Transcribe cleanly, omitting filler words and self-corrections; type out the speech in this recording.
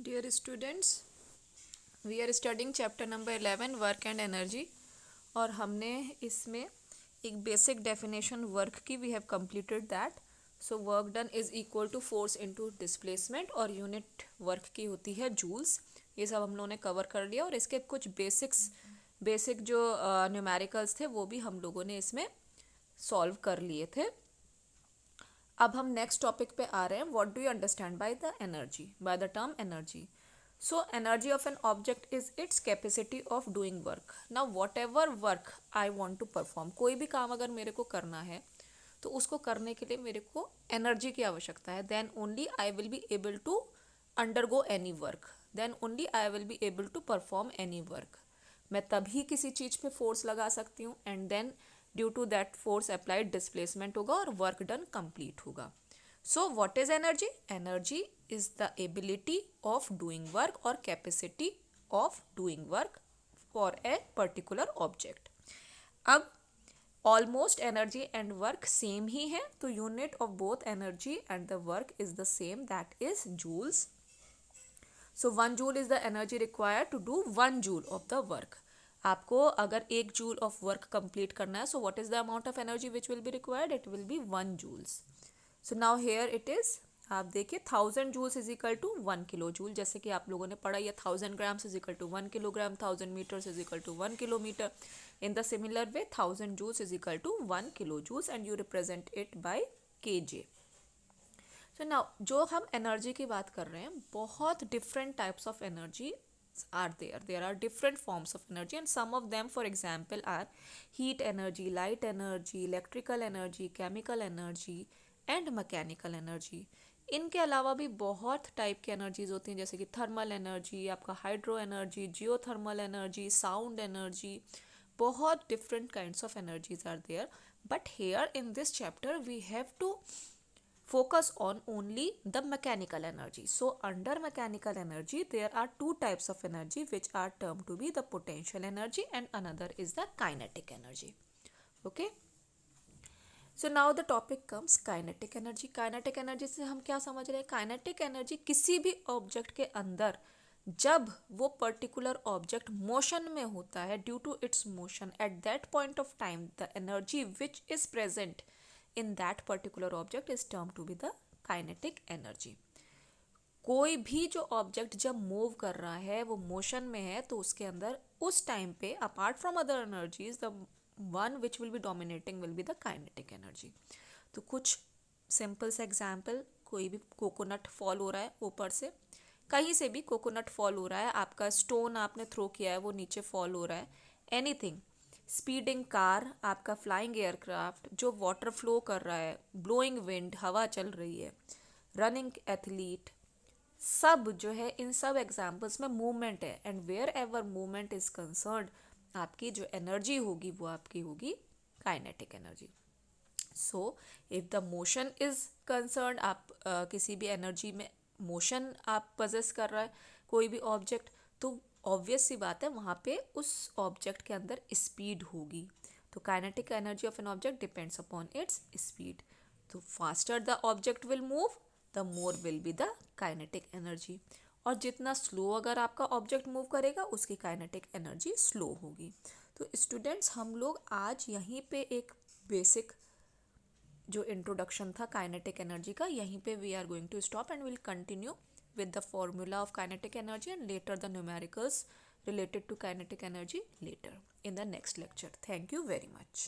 Dear students, we are studying chapter number 11 work and energy और हमने इसमें एक बेसिक डेफिनेशन वर्क की we have completed that. So work done is equal to force into displacement और unit work की होती है joules. ये सब हम लोगों ने कवर कर लिया और इसके कुछ बेसिक जो न्यूमेरिकल्स थे वो भी हम लोगों ने इसमें सॉल्व कर लिए थे. अब हम नेक्स्ट टॉपिक पे आ रहे हैं. What do you understand by the energy, by the term energy? So energy of an object is its capacity of doing work. Now whatever work I want to perform, कोई भी काम अगर मेरे को करना है तो उसको करने के लिए मेरे को एनर्जी की आवश्यकता है. Then only I will be able to undergo any work, then only I will be able to perform any work. मैं तभी किसी चीज़ पे फोर्स लगा सकती हूँ and then due to that force applied displacement होगा और वर्क डन कंप्लीट होगा. So what is energy? Energy is the ability of doing work और capacity of doing work for a particular object. अब almost energy and work same ही है, तो unit of both energy and the work is the same, that is joules. So 1 joule is the energy required to do 1 joule of the work. आपको अगर 1 joule of work complete करना है, so what is the amount of energy which will be required? It will be 1 joules. So now here it is, आप देखिए 1000 joules is equal to 1 kilo joule. जैसे कि आप लोगों ने पढ़ा है 1000 grams is equal to 1 kilogram, 1000 metres is equal to 1 kilometre. In the similar way 1000 joules is equal to 1 kilo joules and you represent it by KJ. So now जो हम energy की बात कर रहे हैं, बहुत different types of energy are there are different forms of energy and some of them, for example, are heat energy, light energy, electrical energy, chemical energy and mechanical energy. इनके अलावा भी बहुत टाइप की एनर्जीज होती हैं, जैसे कि thermal energy, आपका hydro energy, geothermal energy, sound energy. बहुत different kinds of energies are there, but here in this chapter we have to focus on only the mechanical energy. So under mechanical energy there are 2 types of energy which are termed to be the potential energy and another is the kinetic energy. Okay, so now the topic comes kinetic energy. Kinetic energy से हम क्या समझ रहे हैं? kinetic energy किसी भी object के अंदर जब वो पर्टिकुलर ऑब्जेक्ट मोशन में होता है, due to its motion, at that point of time the energy which is present in that particular object is termed to be the kinetic energy. कोई भी जो ऑब्जेक्ट जब मूव कर रहा है, वो मोशन में है, तो उसके अंदर उस टाइम पे apart from other energies the one which will B dominating will be the kinetic energy. तो कुछ सिंपल से एग्जाम्पल, कोई भी कोकोनट फॉल हो रहा है ऊपर से, कहीं से भी कोकोनट फॉल हो रहा है, आपका स्टोन आपने थ्रो किया है वो नीचे फॉल हो रहा है, एनीथिंग, स्पीडिंग कार, आपका फ्लाइंग एयरक्राफ्ट जो वाटर फ्लो कर रहा है, ब्लोइंग विंड, हवा चल रही है, रनिंग एथलीट, सब जो है इन सब एग्जाम्पल्स में मूवमेंट है. And wherever movement is concerned, आपकी जो एनर्जी होगी वो आपकी होगी kinetic energy. So if the motion is concerned, आप किसी भी एनर्जी में मोशन आप पजेस कर रहा है कोई भी ऑब्जेक्ट, तो ऑब्वियस सी बात है वहाँ पे उस ऑब्जेक्ट के अंदर स्पीड होगी. तो kinetic energy of an object depends upon its speed. तो faster the object will move, the more will be the kinetic energy. और जितना स्लो अगर आपका ऑब्जेक्ट मूव करेगा उसकी काइनेटिक एनर्जी स्लो होगी. तो स्टूडेंट्स, हम लोग आज यहीं पे एक बेसिक जो इंट्रोडक्शन था काइनेटिक एनर्जी का, यहीं पे we are going to stop and will continue with the formula of kinetic energy and later the numericals related to kinetic energy later in the next lecture. Thank you very much.